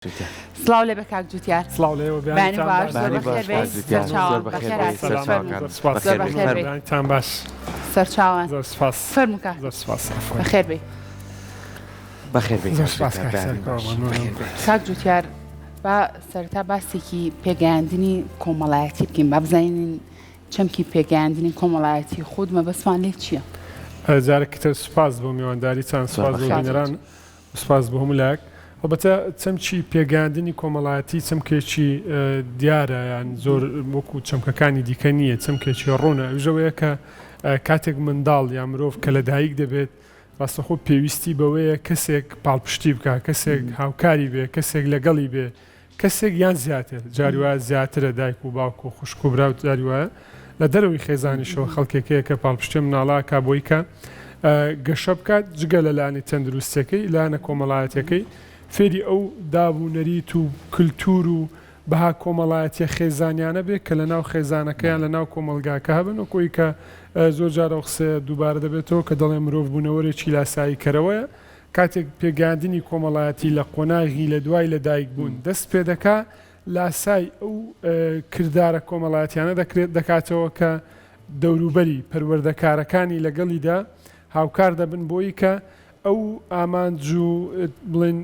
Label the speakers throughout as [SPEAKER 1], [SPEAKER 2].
[SPEAKER 1] سڵاو لێ بە کاک جوتیار
[SPEAKER 2] سڵاو لێوە
[SPEAKER 1] بانی باش زۆر بەخێر بێ
[SPEAKER 2] تان باش
[SPEAKER 1] سەرچاوان
[SPEAKER 2] زۆر سپاس
[SPEAKER 1] فەرمووکە
[SPEAKER 2] زۆر سپاس
[SPEAKER 1] بەخێر بێ
[SPEAKER 3] بەخێر بێت
[SPEAKER 2] زۆر سپاس
[SPEAKER 1] کاک جوتیار با سەرەتا باسێکی پێگەیاندنی کۆمەڵایەتی بکەین با بزانین چەمکی پێگەیاندنی کۆمەڵایەتی خود مەبەستمان لێ چییە؟
[SPEAKER 2] جارێکتر سپاس بۆ میوانداریتان سپاس بۆ بینەران سپاس بۆ هەموو لایەک هەڵبەتە چەمکی پێگەیاندنی کۆمەڵایەتی چەمکێکی دیارە یان زۆر وەکو چەمکەکانی دیکە نییە چەمکێکی ڕوونە ئەوژەوەیە کە کاتێک منداڵ یا مرۆڤ کە لە دایک دەبێت ڕاستەخۆ پێویستی بەوەیە کەسێک پاڵپشتی بکە کەسێک هاوکاری بێ کەسێک لەگەڵی بێ کەسێک یان زیاتر جاریوە زیاترە دایک و باوک و خوشک و براو جاریوە لە دەرەوەی خێزانیشەوە خەڵکێکەیە کە پاڵپشتی مناڵا کا بۆی کە گەشە بکات جگە لەلایەنی تەندروستەکەی لایەنە کۆمەڵایەتەکەی فێری ئەو دابوونەریت و کللتور و بەها کۆمەڵایەتیە خێزانیانە بێت کە لە ناو خێزانەکەیان لە ناو کۆمەلگاکە هەبن و کۆی کە زۆر جارە قسە دووبارە دەبێتەوە کە دەڵێ مرۆڤ بوونەوەرێکی لاسایی کەرەوەیە کاتێک پێگەاندنی کۆمەڵایەتی لە قۆناغی لە دوای لە دایک بوون دەست پێ دەکا لاسای ئەو کردارە کۆمەڵایەتیانە دەکاتەوە کە دەوروبەری پەروەردەکارەکانی لەگەڵیدا هاوکار دەبن بۆی کە ئەو ئامانج و بڵێن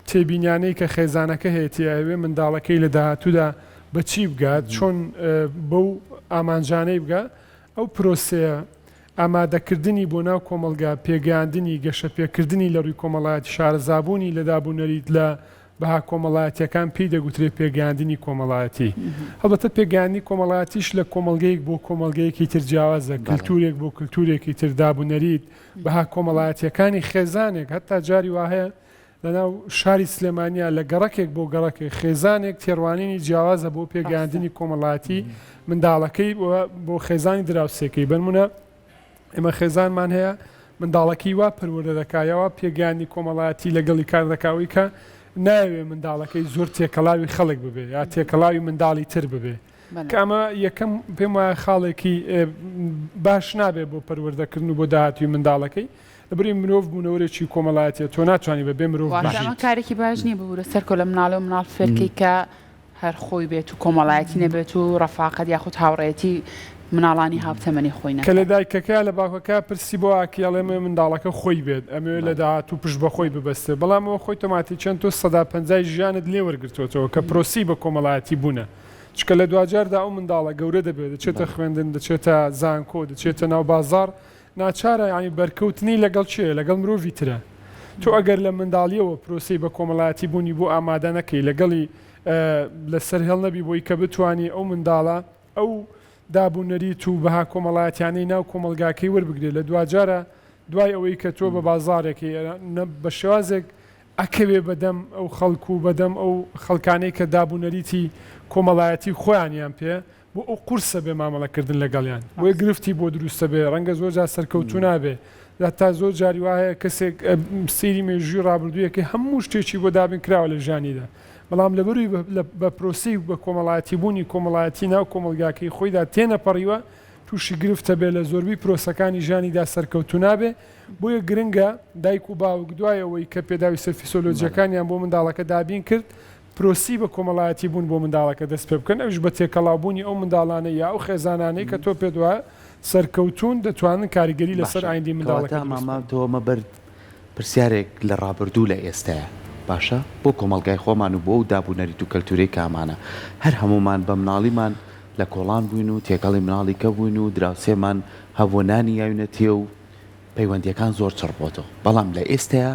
[SPEAKER 2] تێبینیانەی کە خێزانەکە هەیەتیاوێ منداڵەکەی لە داهاتوودا بەچی بگات چۆن بەو ئامانجانەی بگە ئەو پرۆسەیە ئامادەکردنی بۆ ناو کۆمەلگا پێگەیاندنی گەشە پێکردنی لە ڕووی کۆمەڵایەتی شارەزابوونی لە دابوونەریت لە بەها کۆمەڵایەتیەکان پێی دەگوترێت پێگەیاندنی کۆمەڵایەتی هەڵبەتە پێگەیاندنی کۆمەڵایەتیش لە کۆمەلگەیەک بۆ کۆمەلگەیەکی تر جیاوازە کللتورێک بۆ کللتورێکی تر دابوونەریت بەها کۆمەڵایەتیەکانی خێزانێک هەتا جاری وهەیە لەناو شاری سلێمانیا لە گەڕەکێک بۆ گەڕەکەی خێزانێک تێڕوانینی جیاوازە بۆ پێگەیاندنی کۆمەڵایەتی منداڵەکەی بۆ خێزانی دراوسێکەی بنمونە ئێمە خێزانمان هەیە منداڵەکەی وا پەروەردە دەکایەوە پێگەیاندنی کۆمەڵایەتی لەگەڵی کار دەکاوی کە ناوێ منداڵەکەی زۆر تێکەڵاوی خەڵک ببێ یا تێکەڵاوی منداڵی تر ببێ کە ئەمە یەکەم پێم وایە خاڵێکی باش نابێ بۆ پەروەردەکردن و بۆ داهاتوی منداڵەکەی لەبەری مرۆڤ بوونەوەرێکی کۆمەڵایەتیە تۆ ناتوانانی بەبێ مرۆڤ
[SPEAKER 1] ئەمە کارێکی باش نییە ببوورە سەر کۆ لە مناڵە و مناڵ فێرکەی کە هەر خۆی بێت و کۆمەڵایەتی نەبێت و ڕەفاقەت یاخود هاوڕێتی مناڵانی هاوتەمەنی خۆی
[SPEAKER 2] کە لە دایکەکە لە باوکەکە پرسی بۆ ئاکیڵێمە منداڵەکە خۆی بێت ئەمێ لە داهاتوو پشت بەخۆی ببەستێ بەڵام ئەوە خۆی تۆماتی چەند تۆ 150 ژیانت لێ وەرگرتوەوە کە پرۆسی بە کۆمەڵایەتی بوونە چکە لە دوجاردا ئەو منداڵە گەورە دەبێت دەچێتە خوێندن دەچێتە زانکۆ دەچێتە ناو بازار ناچارە ینی بەرکەوتنی لەگەڵ چێ لەگەڵ مرۆڤی ترە تۆ ئەگەر لە منداڵیەوە پرۆسی بە کۆمەڵایەتی بوونی بۆ ئامادە نەکەی لەگەڵی لەسەر هێڵ نەبی بۆی کە بتوانانی ئەو منداڵە ئەو دابوونەریت و بەها کۆمەڵایەتیانەی ناو کۆمەلگاکەی وەربگرێت لە دوجارە دوای ئەوەی کە تۆ بە بازارێکی بە شێوازێک ئەکەوێ بەدەم ئەو خەڵکو و بەدەم ئەو خەڵکانەی کە دابوونەریتی کۆمەڵایەتی خۆیانیان پێ بۆ ئەو قورسە بێ مامەڵەکردن لەگەڵیان بۆی گرفتی بۆ دروستە بێ ڕەنگە زۆر جار سەرکەوتو نابێ تا زۆر جاری وایە کەسێک سەیری مێژووی ڕابردوویەکە هەموو شتێکی بۆ دابین کراوە لە ژیانیدا بەڵام لەبەروی بە پرۆسی بە کۆمەڵایەتی بوونی کۆمەڵایەتی ناو کۆمەلگاکەی خۆیدا تێنەپەڕیوە تووشی گرفتە بێ لە زۆربەی پرۆسەکانی ژیانیدا سەرکەوتو نابێ بۆیە گرنگە دایک و باوک دوایەوەی کە پێداوی سەر فیسۆلۆجیەکانیان بۆ منداڵەکە دابین کرد پرۆسی بە کۆمەڵایەتی بوون بۆ منداڵەکە دەست پێ بکەن ئەوش بە تێکەڵاوبوونی ئەو منداڵانە یا ئەو خێزانانەی کە تۆ پێ دوایە سەرکەوتون دەتوانن کاریگەری لەسەر ئایندی منداڵەکە
[SPEAKER 3] ماماتەوە بەر پرسیارێک لە ڕابردوو لە ئێستاە باشە بۆ کۆمەلگای خۆمان و بۆ و دابوونەریت و کەلتوری کامانە هەر هەمومان بە مناڵیمان لە کۆڵان بووین و تێکەڵی مناڵی کە بووین و دراوسێمان هەبوونانی یاوینەتیە و پەیوەندیەکان زۆر چڕبۆتەوە بەڵام لە ئێستاە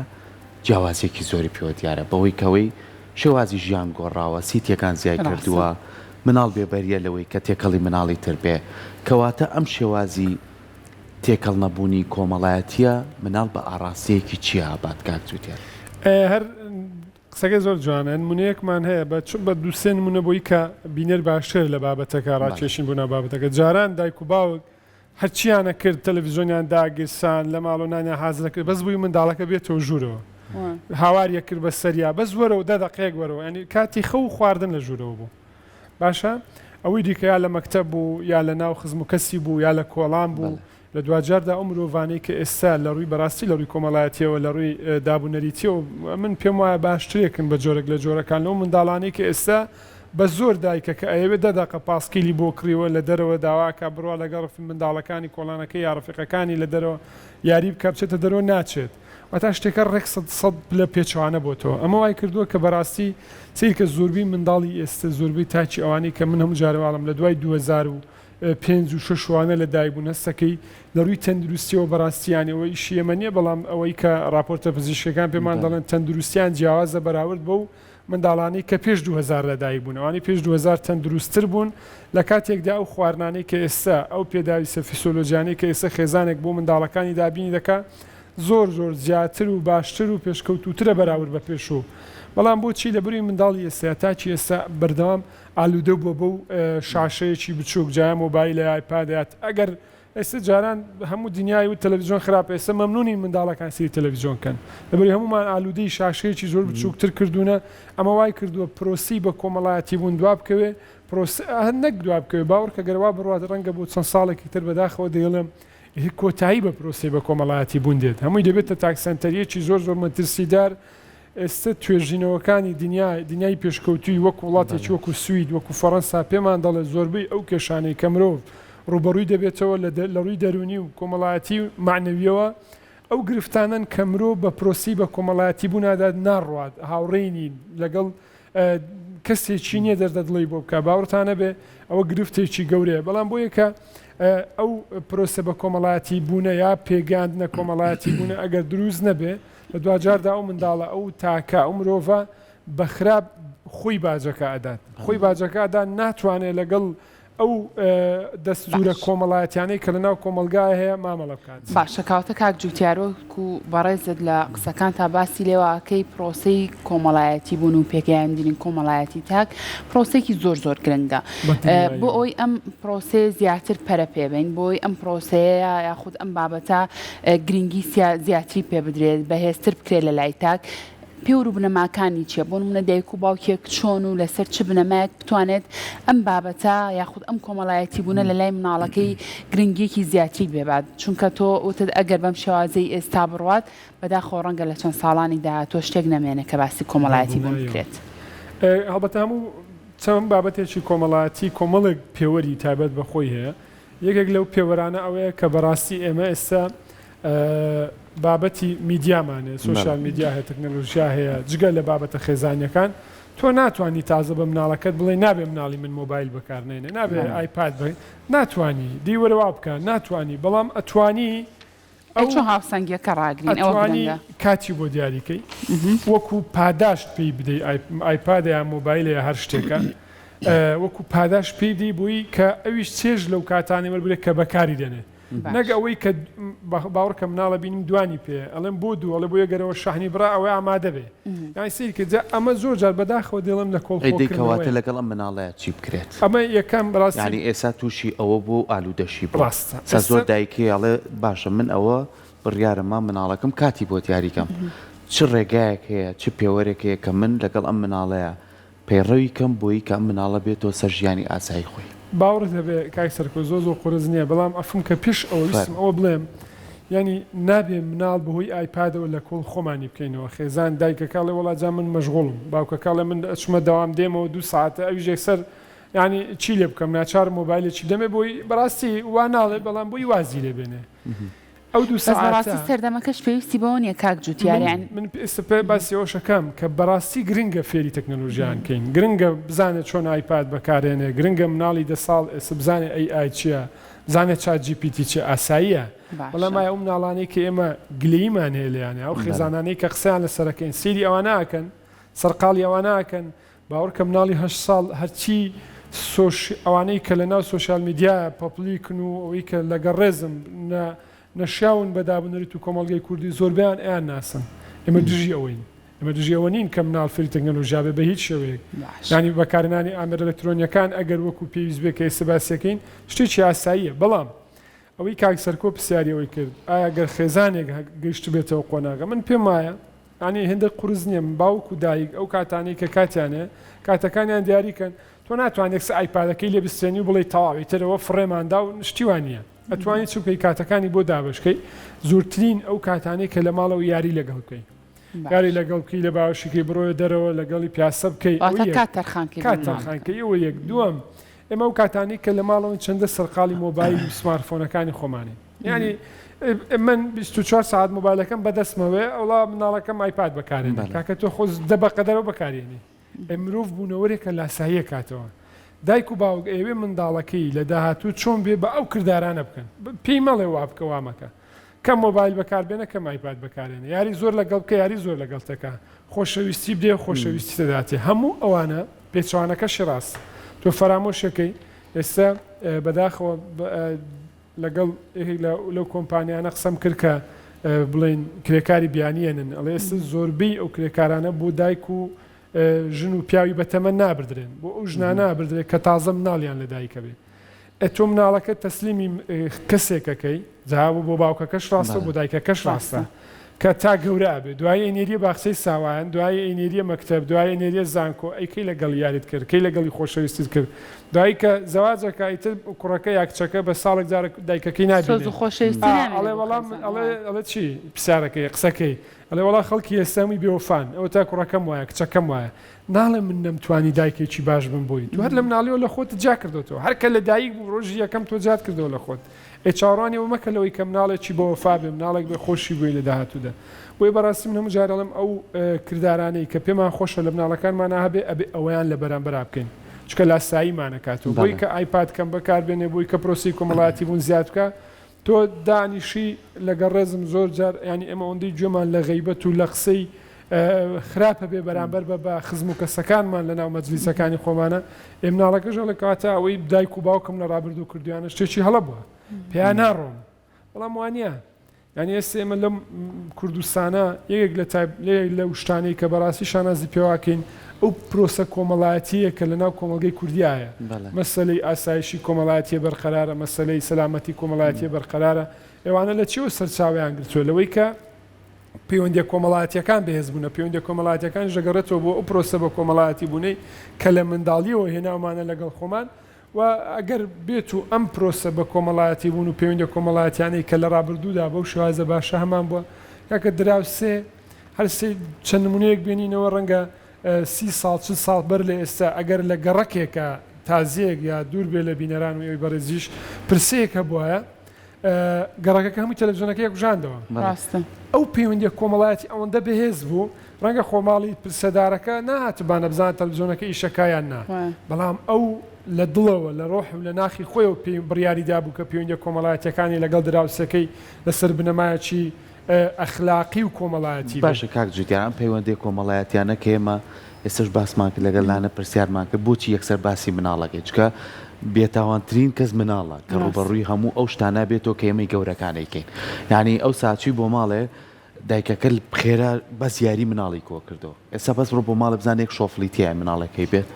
[SPEAKER 3] جیاوازێکی زۆری پێوە دیارە بەوەی کەوەی شێوازی ژیان گۆڕاوە سیتیەکان زیای کردووە مناڵ بێبەریە لەوەی کە تێکەڵی مناڵی تر بێ کەواتە ئەم شێوازی تێکەڵ نەبوونی کۆمەڵایەتیە مناڵ بە ئاڕاستەیەکی چی هابات کاک جوتیار
[SPEAKER 2] هەر قسەکە زۆر جوانە نمونەیەکمان هەیە بە دووسێ نمونە بۆی کە بینەر باشتر لە بابەتەکە ڕاکێشین بوونا بابەتەکە جاران دایک و باوک هەرچیانە کرد تەلەڤیزۆنیان داگیرسان لە ماڵۆنانیان حازر کرد بەس بووی منداڵەکە بێتەوە ژوورەوە هاواریە کرد بە سەریا بەس وەرەوە 10 دقەیەک وەرەوە ینی کاتی خەو خواردن لە ژوورەوە بوو باشە ئەوەی دیکە یا لە مەکتەب بوو یا لە ناو خزم و کەسی بوو یا لە کۆڵان بوو لە دوجاردا ئەو مرۆڤانەی کە ئێستا لە ڕووی بەڕاستی لە ڕووی کۆمەڵایەتیەوە لە ڕووی دابوونەریتیەوە من پێم وایە باشترێکن بە جۆرەك لە جۆرەکان لەو منداڵانەی کە ئێستا بە زۆر دایکە کە ئەوێت دەداقە پاسکیلی بۆ کڕیوە لە دەرەوە داواکە بڕوا لەگەڵ منداڵەکانی کۆڵانەکەی یا ڕەفیقەکانی لە دەرەوە یاری بکە بچێتە دەرەوە ناچێت وەتا شتێکە ڕێک سەد لە پێچوانە بۆ تۆ ئەمە وای کردووە کە بەڕاستی سیر کە زۆربەی منداڵی ئێستا زۆربەی تاچی ئەوانەی کە من هەموو جارەواڵم لە دوای 2005 و 6 وانە لە دایبوون هەستەکەی لە ڕووی تەندروستیەوە بەڕاستیانەوەی شیەمە نییە بەڵام ئەوەی کە راپۆرتە پزیشکەکان پێمان دەڵێن تەندروستیان جیاوازە بەراورد بەو منداڵانەی کە پێش 2000 لەدایک بوون ئەوانی پێش 2000 تەندروستتر بوون لە کاتێکدا ئەو خواردنانەی کە ئێستا ئەو پێداویستە فیسۆلۆژیانەی کە ئێستا خێزانێک بۆ منداڵەکانی دابینی دەکات زۆر زیاتر و باشتر و پێشکەوتوترە بەراورد بە پێشوو بەڵام بۆچی لە بروی منداڵی ئێستا تاچی ئێستا بەردەوام ئالوودە بۆ بەو شاشەیەکی بچووک جای مۆبایلە ئایپادات ئەگەر ئێستا جاران هەموو دنیای و تەلەڤیزیۆن خراپ ئێستا مەمنونی منداڵەکان سری تەلەڤیزیۆنکەن لەبەری هەمومان ئالوودەی شاشەیەکی زۆر بچووکتر کردوونە ئەمە وای کردووە پرۆسی بە کۆمەڵایەتی بوون دواب بکەوێ نەک دواب بکەوێ باوەڕ کە گەرەوا بڕوات ڕەنگە بۆ چەند ساڵێکی تر بەداخەوە دەیڵێم کۆتایی بە پرۆسی بە کۆمەڵایەتی بوون دێت هەمووی دەبێتە تاکسەنتەریەکی زۆر مەترسیدار ئێستا توێژینەوەکانی دنیای پێشکەوتوی وەکو وڵاتێکی وەکو سوید وەکو فەڕەنسا پێمان دەڵێت زۆربەی ئەو کێشانەی کە مرۆڤ ڕوبەڕووی دەبێتەوە لە ڕووی دەرونی و کۆمەڵایەتی معنەویەوە ئەو گرفتانن کە مرۆڤ بە پرۆسی بە کۆمەڵایەتی بوونادات ناڕوات هاوڕێنی لەگەڵ کەسێکی نییە دەردەدڵی بۆ بکە باوەڕتانە بێ ئەوە گرفتێکی گەورەیە بەڵام بۆ یەکە ئەو پرۆسە بە کۆمەڵایەتی بوونە یا پێگاندنە کۆمەڵایەتی بوونە ئەگەر دروست نەبێ لە دوجاردا ئەو منداڵە ئەو تاکە ئەو مرۆڤە بەخراب خۆی باجەکە ئەدات خۆی باجەکەدا ناتوانێت لەگەڵ ئەو دەستورە کۆمەڵایەتیانەی کە لەناو کۆمەلگای هەیە مامەڵە بکات
[SPEAKER 1] باشە کاوتە کاک جوتیارۆک و بەڕێزت لە قسەکان تا باسی لێواکەی پرۆسەی کۆمەڵایەتی بوون و پێگەیاندنی کۆمەڵایەتی تاک پرۆسێکی زۆر گرنگە بۆ ئەوی ئەم پرۆسێ زیاتر پەرە پێبین بۆی ئەم پرۆسەیە یاخود ئەم بابەتە گرنگی زیاتری پێ بدرێت بەهێزتر بکرێت لە لای تاک پێور و بنەماکانی چیە بۆ نمونە دایک و باوکێک چۆن و لەسەر چ بنەمایەک بتوانێت ئەم بابەتە یاخود ئەم کۆمەڵایەتی بوونە لە لای مناڵەکەی گرنگیەکی زیاتری بێبات چونکە تۆ وتت ئەگەر بەم شێوازەی ئێستا بڕوات بەداخەوە ڕەنگە لە چەند ساڵانی داهاتۆ شتێک نەمێنێت کە باسی کۆمەڵایەتی بوون بکرێت
[SPEAKER 2] هەڵبەت هەموو چەند بابەتێکی کۆمەڵایەتی کۆمەڵێک پێوەری تایبەت بەخۆی هەیە یەکێک لەو پێوەرانە ئەوەیە کە بەڕاستی ئێمە ئێستا بابەتی میدیامانێ سوشال میدیا هەیە تەکنۆلۆژیا هەیە جگە لە بابەتە خێزانیەکان تۆ ناتوانانی تازە بە مناڵەکەت بڵێ نابێ مناڵی من مۆبایل بەکارنێنێ نابێ ئایپاد بێ ناتوانانی دیوەرەوە بکە ناتوانانی بەڵام ئەتوانی
[SPEAKER 1] چۆن هاوسەنگیەکە ڕاگرین
[SPEAKER 2] ئەتوانی کاتی بۆ دیاریکەی وەکو پاداشت پێی بدەیت ئایپاد یا مۆبایل یا هەر شتێکە وەکو پاداش پێی بدەی بووی کە ئەویش چێژ لەو کاتانی وەربرێت کە بەکاری دێنێت نەک ئەوەی کە باوەڕکە مناڵە بینیم دوانی پێ ئەڵێم بۆ دوو ئەڵێ بۆ یەگەرەوە شاحنی بڕا ئەوەی ئامادە بێ یانی سیر کە ئەمە زۆر جار بەداخەوە دێڵم لە
[SPEAKER 3] کۆڵکەواتە لەگەڵ ئەم مناڵەیە چی بکرێت
[SPEAKER 2] ئەمە یەکەم ڕاستی
[SPEAKER 3] ینی ئێستا تووشی ئەوە بۆ ئالوودەشی
[SPEAKER 2] ڕاستە
[SPEAKER 3] زۆر دایکی ئەڵێ باشە من ئەوە بڕیارەما مناڵەکەم کاتی بۆ دیاریکەم چ ڕێگایەک هەیە چ پێوەرێک هەیە کە من لەگەڵ ئەم مناڵەیە پەیڕەوی کەم بۆی کە ئەم مناڵە بێتەوە سەر ژیانی ئاسایی خۆی
[SPEAKER 2] باوەڕت هەبێ کاک سەرکۆ زۆر قورس نییە بەڵام ئەفم کە پێش ئەوە ویستم ئەوە بڵێم ینی نابێ مناڵ بەهۆی ئایپادەوە لە کۆڵ خۆمانی بکەینەوە خێزان دایکەکڵێ وڵاجا من مەشغوڵم باوکەکڵێ من ئەچمە دەوام دێمەوە 2 ساعتە ئەوی ژێکسەر ینی چی لێ بکەم ناچار مۆبایلێکی دەمێ بۆی بەڕاستی وا ناڵێ بەڵام بۆی وازی لێ بێنێ ئەو 2
[SPEAKER 1] ساعتی سەردەمەکەش پێویستی بەوە نیە کاک جوتیاریان
[SPEAKER 2] من پێ باسی ئەوە شەکەم کە بەڕاستی گرنگە فێری تەکنۆلۆژیان کەین گرنگە بزانێت چۆن ئایپاد بەکارێنێ گرنگە مناڵی 10 ساڵ ئێستا بزانێت ئەی چییە بزانێت چات جی پی تی چه ئاساییە بەڵام ئەو مناڵانەی کە ئێمە گلەیمان هەیە لێیانێ ئەو خێزانانەی کە قسەیان لەسەرەکەین سیری ئەوە ناکەن سەرقاڵی ئەوە ناکەن باوەڕکە مناڵی 8 ساڵ هەرچی ئەوانەی کە لەناو سوشال میدیا پۆپلیکن و ئەوەی کە لەگەڵ ڕێزم نەشیاون بەدابنەریت و کۆمەڵگەی کوردی زۆربیان ئەیان ناسن ئێمە دژی ئەوەین ئەمە دژی ئەوە نین کە مناڵ فێری تەکنۆلۆژیا بێ بە هیچ شێوەیەک ینی بەکارهێنانی ئامێرە ئەلکترۆنیەکان ئەگەر وەکو پێویست بێ کە ئێستا باسیەکەین شتێکی ئاساییە بەڵام ئەوەی کاک سەرکۆ پرسیاریەوەی کرد ئایا گەر خێزانێک گەیشت بێتەوە قۆناغا من پێم وایە ینی هێندە قورس نییە باوک و دایک ئەو کاتانەی کە کاتیانێ کاتەکانیان دیاریکەن تۆ ناتوانێت ئایپادەکەی لێ بستێنی و بڵێ تەواوی ترەوە فڕێماندا و شتیوان نییە ئەتوانیت چووکەی کاتەکانی بۆ دابشکەی زۆرترین ئەو کاتانەی کە لە ماڵەوە یاری لەگەڵ بکەی یاری لەگەڵ بکەی لە باوشیکەی بڕۆیە دەرەوە لەگەڵی پیاسە بکەی کاتەرخانکەی ئەوە یەک دووەم ئێمە ئەو کاتانی کە لە ماڵەوە چەندە سەرقاڵی مۆبایل و سمارتفۆنەکانی خۆمانی یعنی من 24 ساعت مۆبایلەکەم بەدەستمەوەی ئەوڵا مناڵەکەم ئایپاد بەکارێنێ کاکە تۆ خۆ دەبەقەدەرەوە بەکارێنی مرۆڤ بوونەوەرێکە لاساییە کاتەوە دایک و باوک ئێوێ منداڵەکەی لە داهاتوو چۆن بێ بە ئەو کردارانە بکەن پێی مەڵێ وا بکە وامەکە کەم مۆبایل بەکاربێنە کەم ئایپاد بەکارێنێ یاری زۆر لەگەڵ بکە یاری زۆر لەگەڵتەکە خۆشەویستی بدێ خۆشەویستی دەداتێ هەموو ئەوانە پێچوانەکەشی ڕاست تۆ فەرامۆشەکەی ئێستا بەداخەوە لەگەڵ لەو کۆمپانیانە قسەم کرد کە بڵێن کرێکاری بیانیێنن ئەڵێ ئێستا زۆربەی ئەو کرێکارانە بۆ دایک و ژن و پیاوی بەتەمە نابدرێن بۆ ئەو ژنانە نابدرێت کە تازە مناڵیان لە دایکە بێ تۆ مناڵەکە تەسلیمی کەسێکەکەی جاوە بۆ باوکەکەش ڕاستە بۆ دایکەکەش ڕاستە کە تا گەورە بێ دوای ئەنێریە باخچەی ساوایان دوای ئەنێریە مەکتەب دوای ئەنێریە زانکۆ ئەیکەی لەگەڵ یاریت کرد کەی لەگەڵی خۆشەویستیت کرد دوایی کە زەواجەکەیتر کوڕەکە یاکچەکە بە ساڵێک جارە دایکەکەی نابێت ئەڵێ وەڵام ئەڵێ چی پرسیارەکەی قسەکەی ئەڵێ وەڵا خەڵکی ئێستامی بێوەفان ئەوە تا کوڕەکەم وایە کچەکەم وایە ناڵێ من نەمتوانی دایکێکی باش بم بۆی تو هەر لە مناڵیەوە لە خۆت جا کردوتەوە هەر کە لە دایک بوو ڕۆژی یەکەم تۆ جات کردەوە لە خۆت چاڕوانیەوە مەکە لەوەی کە مناڵێکی بۆ وەفا بێ مناڵێک بێ خۆشی بووی لە داهاتوودا بۆی بەڕاستی من هەموو جارەڵم ئەو کردارانەی کە پێمان خۆشە لە مناڵەکانمان هەبێ ئەبێ ئەویان لە بەرامبەر بکەین چکە لاساییمانەکاتەوە بۆی کە ئایپاد کەم بەکاربێنێ بۆی کە پرۆسی کۆمەڵایەتی بوون زیاد بکە تۆ دانیشی لەگەڵ ڕێزم زۆر جار ینی ئەمە ئەوەندەی گوێمان لە غەیبەت و لە قسەی خراپە بێ بەرامبەر بە خزم و کەسەکانمان لە ناو مەجلیسەکانی خۆمانە ئێم ناڵەکەژە لە کاتە ئەوەی دایک و باوکم لە ڕابردوو کردویانە شتێکی هەڵە بووە پێیان ناڕۆم بەڵام وانە ینی ئێستا ئێمە لەم کوردستانە یەکێک لە شتانەی کە بەڕاستی شانازی پێواکەین ئەو پرۆسە کۆمەڵایەتیە کە لە ناو کۆمەلگەی کوردیایە مەسەلەی ئاسایشی کۆمەڵایەتیە بەرقەرارە مەسەلەی سەلامەتی کۆمەڵایەتیە بەرقەرارە ئێوانە لە چیەوە سەرچاویان گرتووە لەوەی کە پەیوەندی کۆمەڵایەتیەکان بەهێزبوونە پەیوەندی کۆمەڵایەتەکان ژەگەڕێتەوە بۆ ئەو پرۆسە بە کۆمەڵایەتی بوونەی کە لە منداڵیەوە هێناومانە لەگەڵ خۆمان و ئەگەر بێت و ئەم پرۆسە بە کۆمەڵایەتی بوون و پەیوەندی کۆمەڵایەتیانەی کە لە ڕابردوودا بەو شێوازە باشە هەمان بووە کاکە دراوسێ هەر چەند نمونەیەک بینینەوە ڕەنگە 30 ساڵ 40 ساڵ بەر لە ئێستا ئەگەر لە گەڕەکێکە تازیەک یا دوور بێ لە بینەران و ئەوی بەڕێزیش پرسەیەکە بووە گەڕەکەەکە هەمووی تەلەڤیزیۆنەکەی کوژاندەوە ئەو پەیوەندی کۆمەڵایەتی ئەوەندە بەهێز بوو ڕەنگە خۆماڵی پرسەدارەکە نهاتبانە بزان تەلەڤیزیۆنەکە ئیشەکایان نا بەڵام ئەو لە دڵەوە لە ڕۆح و لە ناخی خۆیەوە بڕیاریدا بوو کە پەیوەندی کۆمەڵایەتیەکانی لەگەڵ دراوسەکەی لەسەر بنەمایەکی ئەخلاقی و کۆمەڵایەتی
[SPEAKER 3] باشە کاک جوتیان پەیوەندی کۆمەڵایەتیانە کە ئێمە ئێستش باسمان کرد لەگەڵ لانە پرسیارمان کرد بۆچی یەکسەر باسی مناڵەکەی چکە بێتاوانترین کەس مناڵە کە ڕوبەڕووی هەموو ئەو شتانە بێتەوە کە ئێمەی گەورەکانەیکەین یعنی ئەو ساچووی بۆ ماڵێ دایکەکە خێرا بەس یاری مناڵی کۆ کردەوە ئێستا بەس ڕۆ بۆ ماڵە بزانێک شۆفلیتیە مناڵەکەی بێت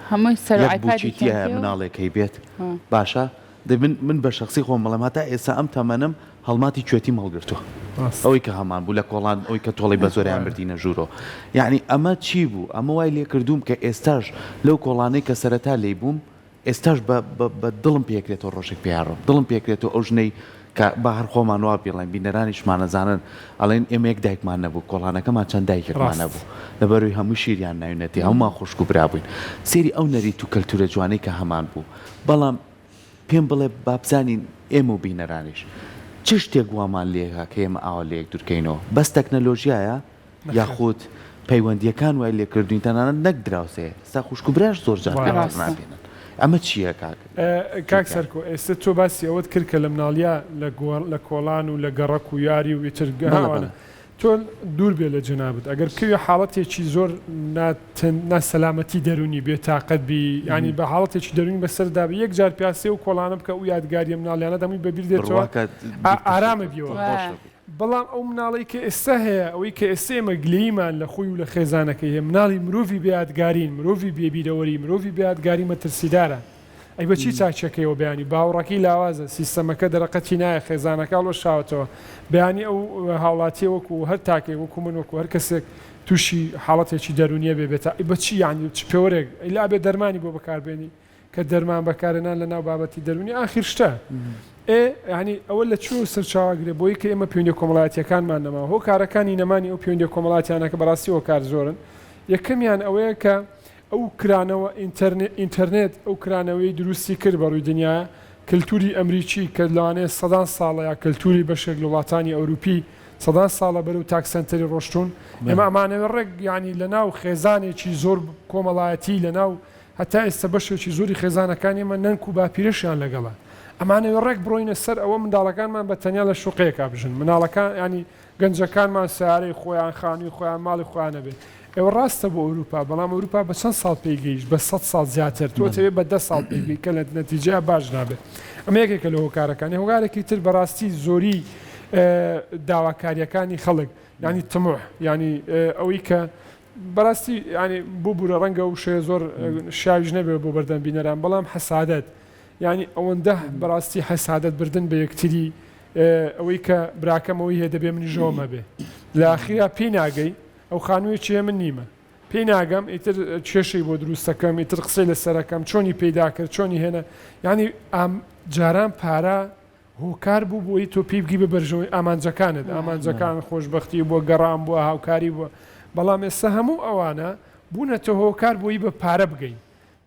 [SPEAKER 3] بچیتیە مناڵێکەکەی بێت باشە من بە شخصی خۆم بەڵام هەتا ئێستا ئەم تەمەنم هەڵماتی کوێتی مەڵگرتووە ئەوەی کە هەمان بوو لە کۆڵان ئەوی کە تۆڵی بە زۆریان بردینە ژوورۆ یعنی ئەمە چی بوو ئەمە وای لێ کردوم کە ئێستاش لەو کۆڵانەی کە سەرەتا لێی بووم ئێستاش بە دڵم پێکرێتەوە ڕۆژێک پیاڕۆ دڵم پێکرێتەوە ئەو ژنەی کە بە هەر خۆمان وا بڵێن بینەرانیشمانەزانن ئەڵێن ئێمە یەک دایکمان نەبوو کۆڵانەکەمان چەند دایکێکمان نەبوو لەبەروی هەموو شیریان ناوێنێتی هەمومان خوشک و برابووین سێری ئەو نەریت و کەلتورە جوانەی کە هەمان بوو بەڵام پێم بڵێ بابزانین ئێمە و بینەرانیش چ شتێک وامان لێها کە ئێمە ئاوا لەیەک دوورکەینەوە بەس تەکنەلۆژیایە یاخود پەیوەندیەکان وای لێ کردوین تەنانەت نەک دراوسێ ستا خوشک و براش زۆر جار نابێنن ئەمە چییە
[SPEAKER 2] کاک سەرکۆ ئێستا تۆ باسی ئەوەت کرد کە لە مناڵیا لە کۆڵان و لە گەڕک و یاری و وێترگەوانە تۆ دوور بێ لە جنابێت ئەگەر کەوێ حاڵەتێکی زۆر ناسەلامەتی دەرونی بێ تااقەت بی ینی بە حاڵەتێکی دەرونی بەسەردا بە یەک جار پیاسی و کۆڵانە بکە و یادگاریە مناڵیانە دەمووی بەبیر دێتەوە ئارامە بیەوە بەڵام ئەو مناڵی کە ئێستا هەیە ئەوەی کە ئێسێمە گلەیمان لە خۆی و لە خێزانەکەی هەیە مناڵی مرۆڤی بێیادگارین مرۆڤی بێبیرەوەری مرۆڤی بێیادگاری مەترسیدارە ئەی بەچی چاکچەکەیەوە بەیانی باوڕەکەی لاوازە سیستەمەکە دەرەقەتی نایە خێزانەکە لۆ شاوتەوە بەیانی ئەو هاوڵاتی وەکو هەر تاکێک وەکو من وەکو هەر کەسێک تووشی حاڵەتێکی دەرونیە بێت بەچی یانی چ پێوەرێک ئەیلا بێ دەرمانی بۆ بەکاربێنی کە دەرمان بەکارێنان لە ناو بابەتی دەرونی ئاخر شتە ینی ئەوە لە چوو سەرچاواگرێ بۆی کە ئێمە پەیوەندی کۆمەڵایەتیەکانمان نەما هۆکارەکانی نەمانی ئەو پەیوەندی کۆمەڵاتیانەکە بەڕاستی هۆکار زۆرن یەکەمیان ئەوەیە کە ئەو کرانەوە ئینتەرنێت ئەو کرانەوەی دروستی کرد بە ڕووی دنیا کللتوری ئەمریکی کە لەوانەیە سەدان ساڵە یا کللتوری بەشێک لە وڵاتانی ئەوروپی سەدان ساڵە بەرەو تاکسەنتەری ڕۆشتون ئێمە ئەمانەوە ڕێک ینی لە ناو خێزانێکی زۆر کۆمەڵایەتی لە ناو هەتا ئێستا بەشێکی زۆری خێزانەکان ئێمە نەنک و باپیرەشیان لەگەڵە ئەمانەوە ڕێک بڕۆینە سەر ئەوە منداڵەکانمان بە تەنیا لە شوقەیەکا بژن مناڵەکان ینی گەنجەکانمان سیارەی خۆیان خانی خۆیان ماڵی خۆیانە بێت ئێوە ڕاستە بۆ ئەوروپا بەڵام ئەوروپا بە چەند ساڵ پێیگەیشت بە 100 ساڵ زیاتر تۆتەوێت بە 10 ساڵ پێیگەی کە لە نەتیجە باش نابێت ئەمە یەکێکە لە هۆکارەکانی هۆکارێکی تر بەڕاستی زۆری داواکاریەکانی خەڵک ینی تموح ینی ئەوەی کە بەڕاستی ینی بۆ بوورە ڕەنگە و شێ زۆر شاویش نەبێت بۆ بەردەم بینەران بەڵام حەسادەت ینی ئەوەندە بەڕاستی حەسادەت بردن بە یەکتری ئەوەی کە براکەمەوەی هەیە دەبێ منی ژۆمە بێ لە ئاخیرا پێی ناگەی ئەو خانووی چێ من نیمە پێی ناگەم ئیتر کێشەی بۆ دروستەکەم ئیتر قسەی لە سەرەکەم چۆنی پەیدا کرد چۆنی هێنە ینی جاران پارە هۆکار بوو بۆی تۆ پێی بگی بە بەرژەوەی ئامانجەکانت ئامانجەکان خۆشببختی بۆ گەڕام بووە هاوکاری بووە بەڵام ئێستا هەموو ئەوانە بوونەتە هۆکار بۆی بە پارە بگەین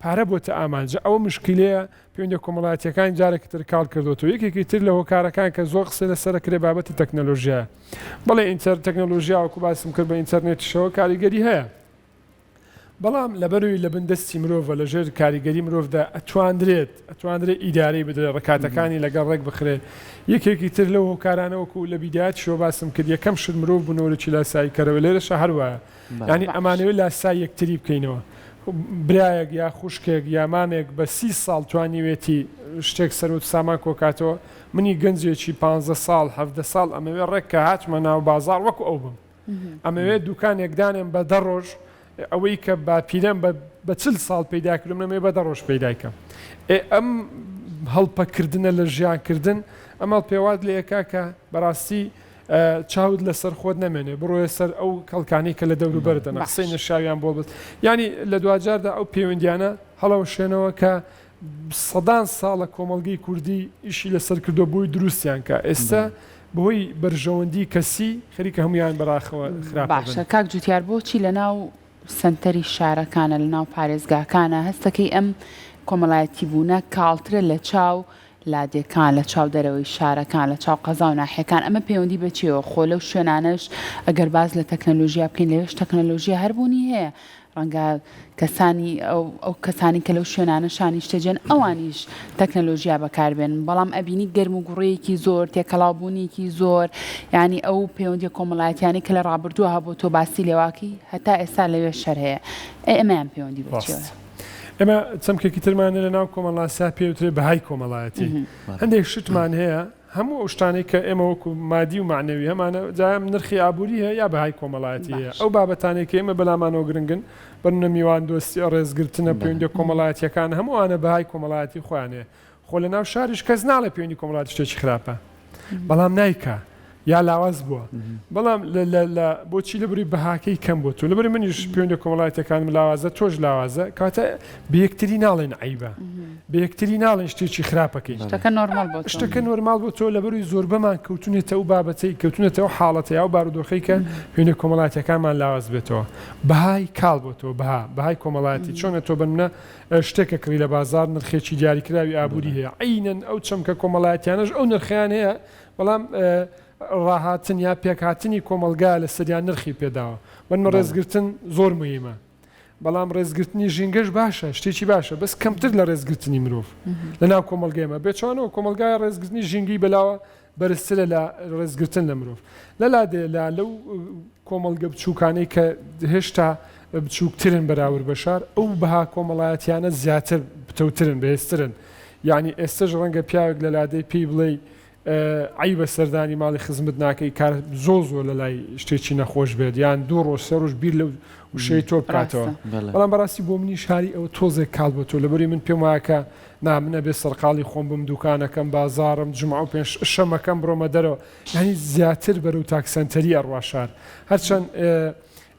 [SPEAKER 2] پارە بۆتە ئامانجە ئەوە مشکلەیە پەیوەندی کۆمەڵایەتیەکان جارێکی تر کاڵ کردوەوە یەکێکی تر لە هۆکارەکان کە زۆر قسە لەسەر کرێ بابەتی تەکنەلۆژیە بەڵێ تەکنەلۆژیا وەکو باسم کرد بە ئینتەرنێتیشەوە کاریگەری هەیە بەڵام لەبەروی لە بندستی مرۆڤە لە ژێر کاریگەری مرۆڤدا ئەتوانرێت ئیدارەی بدرێت ڕکاتەکانی لەگەڵ ڕێک بخرێ یەکێکی تر لەو هۆکارانەوەکو لە بیدایەتیشەوە باسم کرد یەکەم شت مرۆڤ بوونەوەی لاسایی کەرەوە لێرەشە هەروایە ینی ئەمانەوەی لاسای یەکتری بکەینەوە برایەک یا خوشکێک یامانێک بە 30 ساڵ توانیوێتی شتێک سەروت سامان کۆکاتەوە منی گەنجێکی 15 ساڵ 17 ساڵ ئەمەوێ ڕێک کە هاتمە ناو بازار وەکو ئەو بم ئەمەوێت دوکانێکدانێن بە 10 ڕۆژ ئەوەی کە باپیرەم بە 40 ساڵ پیدا کردم نەمێ بە 10 ڕۆژ پیداکەم ئەم هەڵپەکردنە لە ژیانکردن ئەمەڵ پێوات لە یەکا کە بەڕاستی چاود لەسەر خۆت نەمێنێ بڕۆیە سەر ئەو کەڵکانی کە لە دەوروبەردە نەقسەی نەشاویان بۆ بست ینی لە دوجاردا ئەو پەیوەندیانە هەڵەوە شوێنەوە کە سەدان ساڵە کۆمەڵگەی کوردی ئیشی لەسەر کردو بۆی دروستیان کە ئێستا بۆی بەرژەوەندی کەسی خەریکە هەمویان بەراخەوە خراپ
[SPEAKER 1] باشە کاک جوتیار بۆچی لە ناو سنتەری شارەکانە لە ناو پارێزگاکانە هەستەکەی ئەم کۆمەڵایەتی بوونە کاڵترە لە چاو لادێکان لە چاو دەرەوەی شارەکان لە چاو قەزا و ناحیەکان ئەمە پەیوەندی بەچێەوە خۆ لەو شوێنانەش ئەگەر باز لە تەکنەلۆژیا بکەین لەوێش تەکنەلۆژیا هەربوونی هەیە ڕەنگە کەسانی ئەو کەسانی کە لەو شوێنانە شانیشتەجێن ئەوانیش تەکنەلۆژیا بەکاربێن بەڵام ئەبینی گەرم و گوڕەیەکی زۆر تێکەڵاوبوونیکی زۆر ینی ئەو پەیوەندی کۆمەڵایەتیانی کە لە ڕابردووە هەبوو تۆ باسی لێواکی هەتا ئێستا لەوێ شەر هەیە ئەمەیان پەیوەندی بەچێوە
[SPEAKER 2] ئێمە چەمکێکی ترمانە لە ناو کۆمەڵاسا پێوترێ بەهای کۆمەڵایەتی هەندێک شتمان هەیە هەموو ئەو شتانەی کە ئێمە وەکو مادی و معنەوی هەمانە جایم نرخی ئابووری هەیە یا بەهای کۆمەڵایەتی هەیە ئەو بابەتانێک کە ئێمە بەلامانەوە گرنگن بەرنە میوان دۆستی ڕێزگرتنە پەیوەندی کۆمەڵایەتیەکان هەمووانە بەهای کۆمەڵایەتی خۆیانەیە خۆ لە ناو شاریش کەس ناڵێ پەیوەندی کۆمەڵایەتی شتێکی خراپە بەڵام نایکا یا لاواز بووە بەڵام بۆچی لەبری بەهاکەی کەم بۆ تۆ لەبری منیش پەیوەندی کۆمەڵایەتیەکانم لاوازە تۆش لاوازە کاتە بە یەکتری ناڵێن عیبە بە یەکتری ناڵێن شتێکی خراپەکەی شتەکە نۆرمال بۆ تۆ لەبەروی زۆر بەمان کەوتونێتە ئەو بابەتەی کەوتونێتەوە حاڵەتە یا و بارودۆخەی کە پەیوەندی کۆمەڵایەتیەکانمان لاواز بێتەوە بەهای کاڵ بۆ تۆ بەهای کۆمەڵایەتی چۆنە تۆ بنمە شتێکە کڕی لە بازار نرخێکی دیاریکراوی ئابووری هەیە عینەن ئەو چەمکە کۆمەڵایەتیانەش ئەو نرخیان هەیە بەڵام ڕاهاتن یا پێکهاتنی کۆمەلگا لە سەریان نرخی پێداوە بنمە ڕێزگرتن زۆر مهمە بەڵام ڕێزگرتنی ژینگەش باشە شتێکی باشە بەس کەمتر لە ڕێزگرتنی مرۆڤ لە ناو کۆمەلگەیمە بێچوانەوە کۆمەلگای ڕێزگرتنی ژینگی بەلاوە بەرزترە لە ڕێزگرتن لە مرۆڤ لەلادێ لەو کۆمەلگە بچووکانەی کە هێشتا بچووکترن بەراورد بە شار ئەو بەها کۆمەڵایەتیانە زیاتر بتەوترن بەهێزترن یعنی ئێستش ڕەنگە پیاوێک لە لادەی پێی بڵێ عیبە سەردانی ماڵی خزمت ناکەی کار زۆر لە لای شتێکی نەخۆش بێت یان دوو ڕۆژ سێ ڕۆژ بیر لە وشەی تۆ بکاتەوە بەڵام بەڕاستی بۆ منی شاری ئەوە تۆزێک کاڵ بۆ تۆ لەبەری من پێم وایە نامنە بێ سەرقاڵی خۆم بم دوکانەکەم بازارم جمعە و پێنج شەمەکەم بڕۆمە دەرەوە ینی زیاتر بەرەو تاکسەنتەری ئەڕوا شار هەرچەند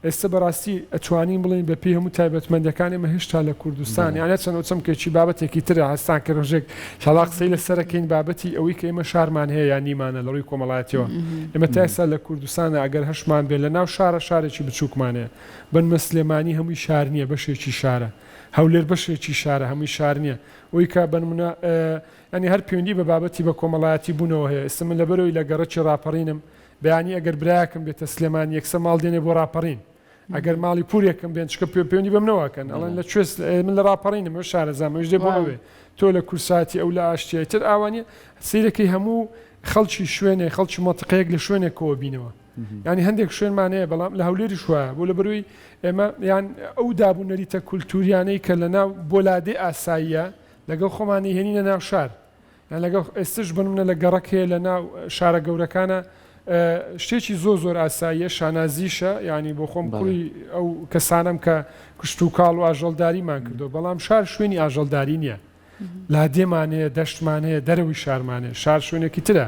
[SPEAKER 2] ئێستا بەڕاستی ئەتوانین بڵین بە پێی هەموو تایبەتمەندەکان ئێمە هێشتا لە کوردستان یانە چەند چەمکێکی بابەتێکی ترە هەستان کە ڕۆژێک شەڵا قسەی لەسەرەکەین بابەتی ئەوەی کە ئێمە شارمان هەیە یان نیمانە لە ڕووی کۆمەڵایەتیەوە ئێمە تا ئێستا لە کوردستانە ئەگەر هەشمان بێت لە ناو شارە شارێکی بچووکمانەیە بنمە سلێمانی هەمووی شار نییە بەشێکی شارە هەولێر بەشێکی شارە هەمووی شار نییە ئەوی کا بنمونە ینی هەر پەیوەندی بە بابەتی بە کۆمەڵایەتی بوونەوە هەیە ئێستا من لەبەرەوەی لە گەڕەکی ڕاپەڕینم بەیانی ئەگەر برایەکەم بێتە سلێمانی یەکسە ماڵ دێنێ بۆ ڕاپەڕین ئەگەر ماڵی پورێکم بێن چکە پەیوەندی بەمنەوەکەن ئەڵێن لە کوێ من لە ڕاپەڕینم ئەو شارەزانمەش دێ بۆەوێ تۆ لە کورساتی ئەو لە ئاشتیای تر ئاوانە سیرەکەی هەموو خەڵکی شوێنێ خەڵکی مۆتقەیەک لە شوێنێکەوە بینەوە ینی هەندێک شوێنمانەیە بەڵام لە هەولێری شوایە بۆ لە بەروی ئێمە یان ئەو دابوونەریتە کولتوریانەی کە لە ناو بۆلادێ ئاساییە لەگەڵ خۆمانی هێنینە ناو شار یان لەگەڵ ئێستش بنمونە لە گەڕەک هەیە لە ناو شارە گەورەکانە شتێکی زۆر ئاساییە شانازیشە ینی بۆ خۆم کوڕی ئەو کەسانم کە کشت و کاڵ و ئاژەڵداریمان کردو بەڵام شار شوێنی ئاژەڵداری نییە لادێمانەیە دەشتمانەیە دەرەوەی شارمانێ شار شوێنێکی ترە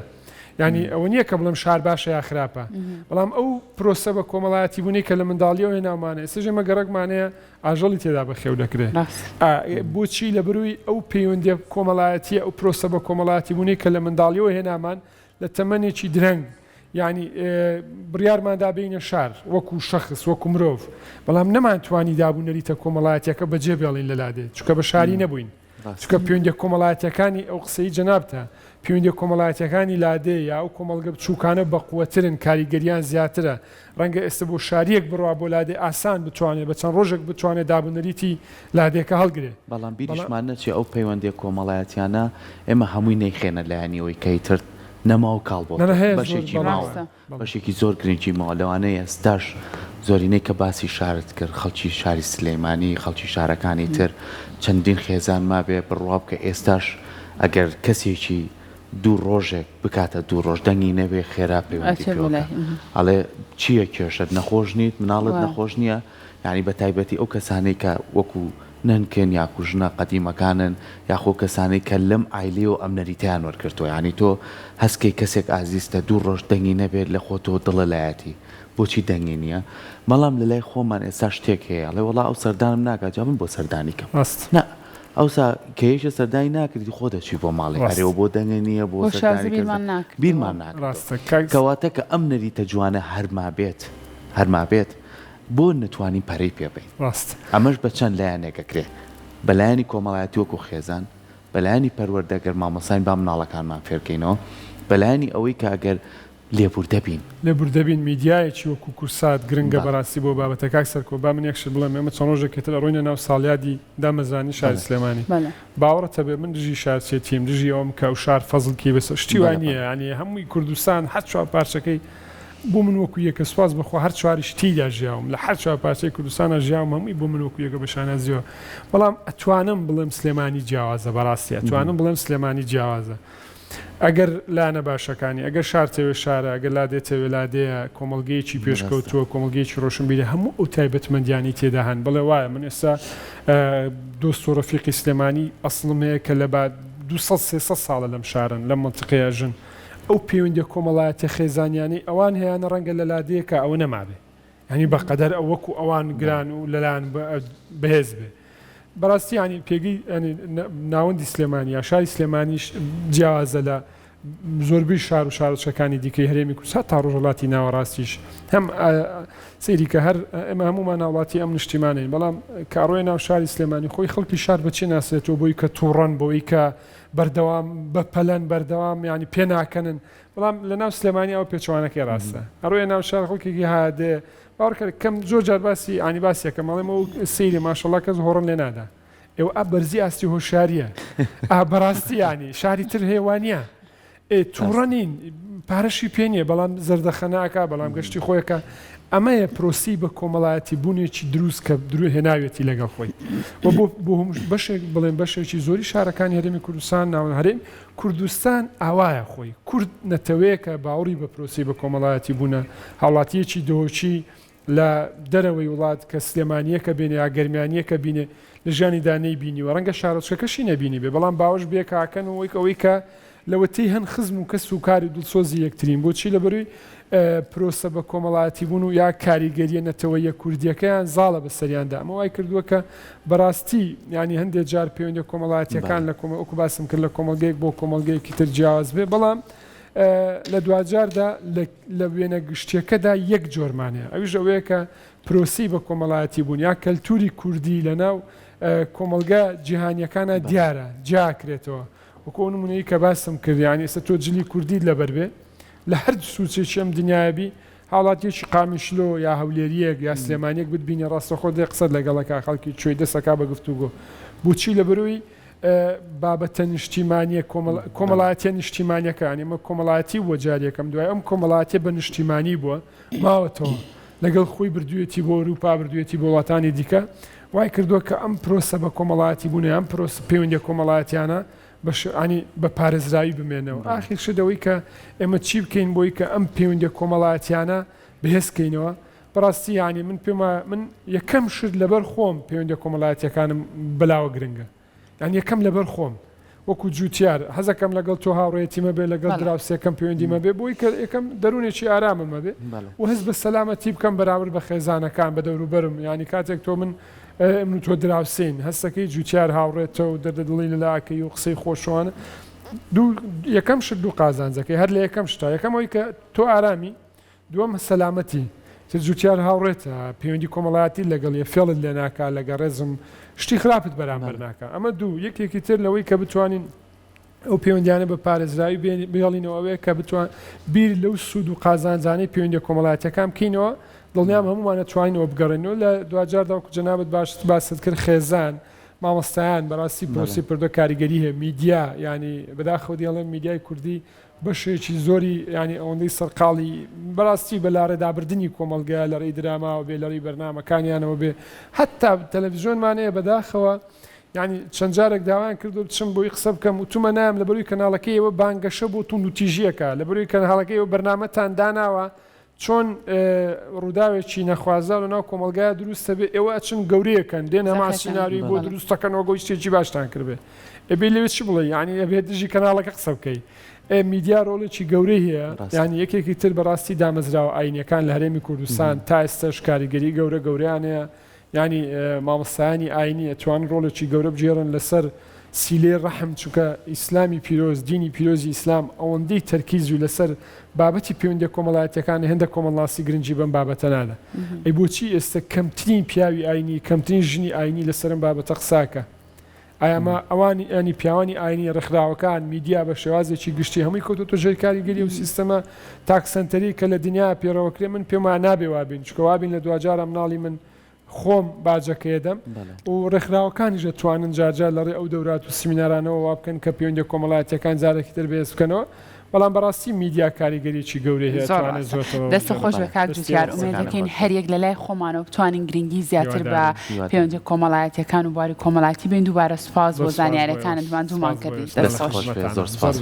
[SPEAKER 2] ینی ئەوە نییە کە بڵم شار باشە یا خراپە بەڵام ئەو پرۆسە بە کۆمەڵایەتی بوونی کە لە منداڵیەوە هێناومانێ سژێمە گەڕکمانەیە ئاژەڵی تێدا بەخێو دەکرێت بۆچی لە بروی ئەو پەیوەندی کۆمەڵایەتی ئەو پرۆسە بە کۆمەڵایەتی بوونی کە لە منداڵیەوە هێنامان لە تەمەنێکی درەنگ ینی بڕیارماندا بینە شار وەکو شەخص وەکو مرۆڤ بەڵام نەمانتوانی دابوونەریتە کۆمەڵایەتەکە بەجێ بێڵین لە لادێ چکە بە شاری نەبووین چکە پەیوەندی کۆمەڵایەتەکانی ئەو قسەی جەنابتە پەیوەندی کۆمەڵایەتەکانی لادێ یا ئەو کۆمەڵگە بچووکانە بەقووەترن کاریگەریان زیاترە ڕەنگە ئێستا بۆ شاریەک بڕوا بۆ لادێ ئاسان بتوانێت بە چەند ڕۆژێک بتوانێت دابوونەریتی لادێکە هەڵگرێت
[SPEAKER 3] بەڵام بیریشمان نەچێ ئەو پەیوەندی کۆمەڵایەتیانە ئێمە هەمووی نەیخێنە لایەنیەوەی کەیتر نەما و کاڵ بۆ بەشێکی ماوە بەشێکی زۆر گرنگی ماوە لەوانەیە ئێستاش زۆرینەی کە باسی شارت کرد خەڵکی شاری سلێمانی خەڵکی شارەکانی تر چەندین خێزان ما بێ بڕواب کە ئێستاش ئەگەر کەسێکی دوو ڕۆژێک بکاتە دوو ڕۆژ دەنگی نەبێ خێرا پەیوەندی ئەڵێ چییە کێشت نەخۆش نیت مناڵت نەخۆش نییە یعنی بە تایبەتی ئەو کەسانەی کە وەکو ننکن یا کوژنە قەدیمەکانن یاخۆ کەسانەی کە لەم ئایلێ و ئەم نەریتیان وەرگرتووە ینی تۆ هەستکەی کەسێک ئازیستە دوو ڕۆژ دەنگی نەبێت لە خۆتۆ دڵە لایەتی بۆچی دەنگی نییە بەڵام لە لای خۆمان ئێستا شتێک هەیە ئەڵێ وەڵا ئەو سەردانم ناکات جا من بۆ سەردانیکەم نه ئەوسا کەیشە سەردانی ناکردی خۆ دەچی بۆ ماڵی ئەرێەوە بۆ دەنگە نییە بۆ بیرمان ناکات کەواتە کە ئەم نەریتە جوانە هەرما بێت بۆ نتوانین پەرەی پێ بین ئەمەش بە چەند لایەنێکەکرێ بەلایانی کۆمەڵایەتی وەکو خێزان بەلایانی پەروەردەگەر مامۆساین با مناڵەکانمان فێرکەینەوە بەلایانی ئەوەی کە ئەگەر لێبوردەبین میدیایەکی وەکو کورسات گرنگە بەڕاستی بۆ بابەتە کاک سەرکۆ با من یەکشت بڵێم ئێمە چەند ڕۆژێکێتە ڕۆینە ناو ساڵیادی دامەزانی شاری سلێمانی باوەڕەتە بێ من دژی شارچێتیم دژی ئەوم کە و شار فەزڵکی بەسە شتی وانە ینی هەمووی کوردستان هەر چوار پارچەکەی بۆ من وەکو یەکە سواز بخوا هەر چواری شتیدا ژیاوم لە هەر چوار پارچەی کوردستانە ژیاوم هەمووی بۆ من وەکو یەکە بە شانازیەوە بەڵام ئەتوانم بڵێم سلێمانی جیاوازە بەڕاستی ئەتوانم بڵێم سلێمانی جیاوازە ئەگەر لانە باشەکانی ئەگەر شارتەوێ شارە ئەگەر لادێتەوێ لادەیە کۆمەڵگەیەکی پێشکەوتووە کۆمەڵگەیەکی ڕۆشنبیرە هەموو ئەو تایبەتمەندیانی تێدا هەن بڵێ وایە من ئێستا دۆست و ڕەفیقی سلێمانی ئەسڵم هەیە کە لە بعد 200-300 ساڵە لەم شارن لەم منتیقەیە ژن ئەو پەیوەندی کۆمەڵایەتی خێزانیانی ئەوان هەیەە ڕەنگە لە لادەیەکە ئەوە نەمابێ ینی بەقەدەر ئەو وەکو ئەوان گران و لەلایەن بەهێز بێ بەڕاستی ینی پێگەی ناوەندی سلێمانی یا شاری سلێمانیش جیاوازە لە زۆربەی شار و شارچەکانی دیکەی هەرێمی کوردستان تا ڕۆژهڵاتی ناوەڕاستیش هەم سەیری کە هەر ئێمە هەمومان ناوڵاتی ئەم نیشتیمانین بەڵام کاڕۆی ناو شاری سلێمانی خۆی خەڵکی شار بەچی ناسێتەوە بۆی کە تووڕەن بۆی کە بەردەوام بەپەلەن بەردەوام ینی پێ ناکەنن بەڵام لە ناو سلێمانی ئەو پێچوانەکەی ڕاستە هەڕۆی ناو شار خەڵکێکی هادێ باوەڕکە کەم زۆر جار باسی ئانی باسیەکە مەڵێمەوە سەیری ماشەڵڵا کەس هۆڕن لێ نادا ئێوە ئا بەرزی ئاستی هۆشاریە بەڕاستی ینی شاری تر هێوانە تووڕەنین پارەشی پێ نییە بەڵام زەردەخەناکە بەڵام گەشتی خۆیەکە ئەمەیە پرۆسی بە کۆمەڵایەتی بوونێکی دروست کە درو هێناوێتی لەگەڵ خۆی بۆ بەشێک بڵێن بەشێکی زۆری شارەکانی هەرێمی کوردستان ناون هەرێم کوردستان ئاوایە خۆی کورد نەتەوەیەکە باوەڕی بە پرۆسی بە کۆمەڵایەتی بوونە هاوڵاتیەکی دۆچی لە دەرەوەی وڵات کە سلێمانیەکە بینێ یا گەرمیانیەکە بینێ لە ژیانی دانەی بینی و ڕەنگە شارۆچکەکەشی نەبینی بێ بەڵام باوەش بێ کاکەن و ئەوەی کە
[SPEAKER 2] لەوەتەی هەن خزم و کەس و کاری دڵسۆزی یەکترین بۆچی لە بەروی پرۆسە بە کۆمەڵایەتی بوون و یا کاریگەریە نەتەوەیە کوردیەکەیان زاڵە بە سەریاندا ئەمە وای کردووە کە بەڕاستی ینی هەندێک جار پەیوەندی کۆمەڵایەتیەکان لە وەکو باسم کرد لە کۆمەڵگەیەک بۆ کۆمەڵگەیەکی تر جیاواز بێ بەڵام لە دوجاردا لە وێنە گشتیەکەدا یەک جۆرمانەیە ئەویش ئەوەیە کە پرۆسی بە کۆمەڵایەتی بوون یا کەلتوری کوردی لەناو کۆمەلگا جیهانیەکانە دیارە جاکرێتەوە وەکو نمونەیە کە باسم کرد ینی ئێستا تۆ جلی کوردی لەبەر بێ لە هەر سوچێکی ئەم دنیابی حاڵاتێکی قامیشلۆ یا هەولێریەک یا سلێمانیەک بتبینی ڕاستەخۆ دێ قسەت لەگەڵەکە خەڵکی کوێی دەسەکا بە گفتوگۆ بۆچی لە بەروی بابەتە نیشتیمانیە کۆمەڵایەتیە نیشتیمانیەکانی ئەمە کۆمەڵایەتی وە جارێکم دوای ئەم کۆمەڵایەتیە بە نیشتیمانی بووە ماوەتەوە لەگەڵ خۆی بردوێتی بۆ ئەوروپا بردوێتی بۆ وڵاتانی دیکە وای کردووە کە ئەم پرۆسە بە کۆمەڵایەتی بوونە ئەم پرۆسە پەیوەندی کۆمەڵایەتیانە بەشانی بە پارێزراوی بمێنەوە ئاخیر شدەوەی کە ئێمە چی بکەین بۆی کە ئەم پەیوەندی کۆمەڵایەتیانە بەهێزکەینەوە بەڕاستی ینی من یەکەم شت لەبەر خۆم پەیوەندی کۆمەڵایەتیەکانم بەلاوە گرنگە یان یەکەم لەبەر خۆم وەکو جوتیار حەزەکەم لەگەڵ تۆ هاوڕێتیمە بێ لەگەڵ دراوسێکەم پەیوەندیمە بێ بۆی کە یەکەم دەرونێکی ئاراممە بێ و هەز بە سەلامەتی بکەم بەراورد بە خێزانەکان بە دەوروبەرم ینی کاتێک تۆ من تۆ دراوسین هەستەکەی جوتیار هاوڕێتەوە و دەردەدڵی لەلاکەی و قسەی خۆشوانە یەکەم شت دوو قازانجەکەی هەر لە یەکەم شتا یەکەمەوەی کە تۆ ئارامی دووەم سەلامەتی جوتیار هاوڕێتە پەیوەندی کۆمەڵایەتی لەگەڵ یە فێڵت لێ ناکا لەگە ڕێزم شتی خراپت بەرامبەر ناکە ئەمە دوو یەکێکی تر لەوەی کە بتوانین ئەو پەیوەندیانە بە پارێزراوی بێڵینەوەوەیە کە بتوان بیر لەو سوود و قازانجانەی پەیوەندی کۆمەڵایەتیەکان بکەینەوە دڵنیام هەمومانە توانینەوە بگەڕێنەوە لە دوجاردا وەکو جەنابەت باست کرد خێزان مامۆستایان بەڕاستی پرۆسی پردە کاریگەری هەیە میدیا ینی بەداخەوە دێڵێن میدیای کوردی بەشێکی زۆری ینی ئەوەندەی سەرقاڵی بەڕاستی بە لاڕێدابردننی کۆمەلگایە لە ڕێی دراماوە بێ لە ڕێی بەرنامەکانیانەوە بێ حتا تەلەڤیزیۆنمانەیە بەداخەوە ینی چەند جارێک داوایان کردو بچم بۆی قسە بکەم و تومە نام لە بەروی کەناڵەکەیەوە بانگەشە بۆ تون و تیژیەکە لە بەروی کەناڵەکەیەوە بەرنامەتان داناوە چۆن ڕووداوێکی نەخوازە لە ناو کۆمەلگایە دروستە بێ ئێوە چن گەورەیەکەن دێنە ماسینناوی بۆ دروستەکەنەوە گۆی شتێکی باشتان کردبێ ئەبێ لەوێ چی بڵێ ینی ئەبێ دژی کەناڵەکە قسە بکەی میدیا ڕۆڵێکی گەورەی هەیە ینی یەکێکی تر بەڕاستی دامەزراوە ئاینیەکان لە هەرێمی کوردستان تا ئێستاش کاریگەری گەورەیانەیە ینی مامۆستایانی ئاینی ئەتوان ڕۆڵێکی گەورە بجێڕن لەسەر سیلێ ڕەحم چونکە ئیسلامی پیرۆز دینی پیرۆزی ئیسلام ئەوەندەی تەرکیزی لەسەر بابەتی پەیوەندی کۆمەڵایەتیەکانی هەندێک کۆمەڵاسی گرنگی بەم بابەتە نادە ئەی بۆچی ئێستا کەمترین پیاوی ئاینی کەمترین ژنی ئاینی لەسەرم بابەتە قساکە ئایامە ئەوانی ئەنی پیاوانی ئاینی ڕێکخراوەکان میدیا بە شێوازێکی گشتی هەمووی کەوتۆ ژێر کاریگەری و سیستەمە تاکسەنتەری کە لە دنیا پێڕەوەکرێ من پێمان نابێ وابین چکە وابین لە دوجارە مناڵی من خۆم باجەکەیەدەم و ڕێکخراوەکانیش دەتوانن جارجار لەڕێ ئەو دەورات و سیمینارانەوە وا بکەن کە پەیوەندی کۆمەڵایەتیەکان جارێکی تر بەهێز بکەنەوە بەڵام بەڕاستی میدیا کاریگەریی گەورەی هەیە
[SPEAKER 1] دەستە خۆش بە کاک جوتیار ئومێدەکەین هەریەک لە لای خۆمانەوە بتوانین گرنگی زیاتر بە پەیوەندی کۆمەڵایەتیەکان و بواری کۆمەڵایەتی بین دووبارە سوپاس بۆ زانیاریەکانتمان دوومان کردین.
[SPEAKER 3] دەست خۆش زۆر سپاس.